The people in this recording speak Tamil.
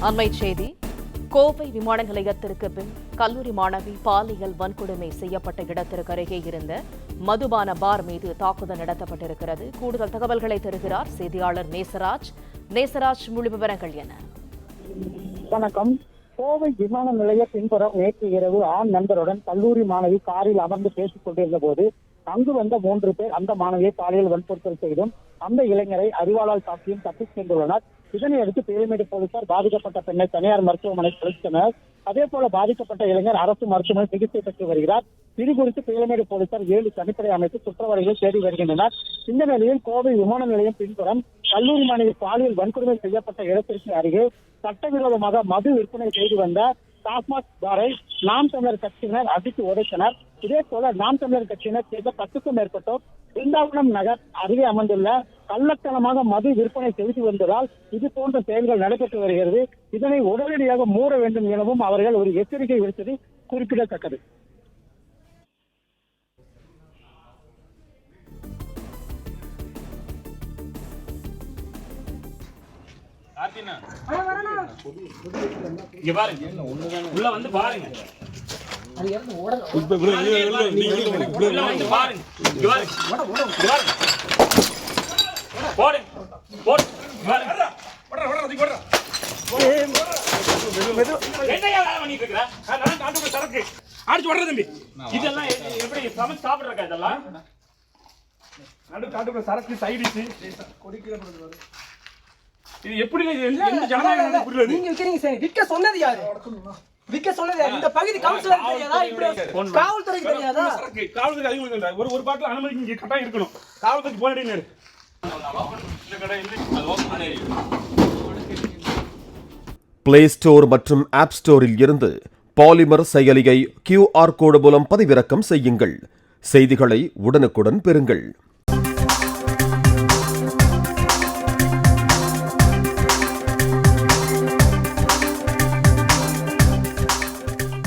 அண்மைச் செய்தி. கோவை விமான நிலையத்திற்கு பின் கல்லூரி மாணவி பாலியல் வன்கொடுமை செய்யப்பட்ட இடத்திற்கு அருகே இருந்த மதுபான பார் மீது தாக்குதல் நடத்தப்பட்டிருக்கிறது. கூடுதல் தகவல்களை தருகிறார் செய்தியாளர் நேசராஜ். நேசராஜ், முழு விவரங்கள் என்ன? வணக்கம். கோவை விமான நிலைய பின்புறம் நேற்று இரவு ஆண் நண்பருடன் கல்லூரி மாணவி காரில் அமர்ந்து பேசிக் கொண்டிருந்த போது அங்கு வந்த 3 பேர் அந்த மாணவியை பாலியல் வன்புறுத்தல் செய்தும் அந்த இளைஞரை அரிவாளால் தாக்கியும் தப்பிச் சென்றுள்ளனர். இதனையடுத்து பீளமேடு போலீசார் பாதிக்கப்பட்ட பெண்ணை தனியார் மருத்துவமனைக்கு அழைத்தனர். அதே போல பாதிக்கப்பட்ட இளைஞர் அரசு மருத்துவமனை சிகிச்சை பெற்று வருகிறார். இது குறித்து பீளமேடு போலீசார் 7 தனிப்படை அமைத்து குற்றவாளிகளை தேடி வருகின்றனர். இந்த நிலையில் கோவை விமான நிலையம் பின்புறம் கல்லூரி மாணவி பாலியல் வன்கொடுமை செய்யப்பட்ட இடத்திற்கு அருகே சட்டவிரோதமாக மது விற்பனை செய்து வந்த டாஸ்மாக் பாரை நாம் தமிழர் கட்சியினர் அடித்து உடைத்தனர். இதே போல நாம் தமிழர் கட்சியினர் சேர்ந்த 10க்கும் மேற்பட்டோர் பிருந்தாவனம் நகர் அருகே அமர்ந்துள்ள கள்ளத்தனமாக மது விற்பனை செய்து வந்ததால் இது போன்ற செயல்கள் நடைபெற்று வருகிறது. இதனை உடனடியாக மூட வேண்டும் எனவும் அவர்கள் ஒரு எச்சரிக்கை விடுத்தது குறிப்பிடத்தக்கது. உள்ள வந்து பாருங்க. சரக்கு சைடிச்சு இது எப்படி நீங்க விக்கிறீங்க சார்? விக்க சொன்னது யாரு? விக்க சொன்னது யாரு? இந்த பகுதி கவுன்சிலர் தெரியாதா? இப்படி காவல்துறைக்கு தெரியாதா? காவல்துறை அதிகம் இல்ல. ஒரு பாட்டில் அனுமதி இங்க கட்டாயம் இருக்கணும். காவல்துறைக்கு போனே பிளே ஸ்டோர் மற்றும் ஆப் ஸ்டோரில் இருந்து பாலிமர் செயலியை QR கோடு மூலம் பதிவிறக்கம் செய்யுங்கள். செய்திகளை உடனுக்குடன் பெறுங்கள்.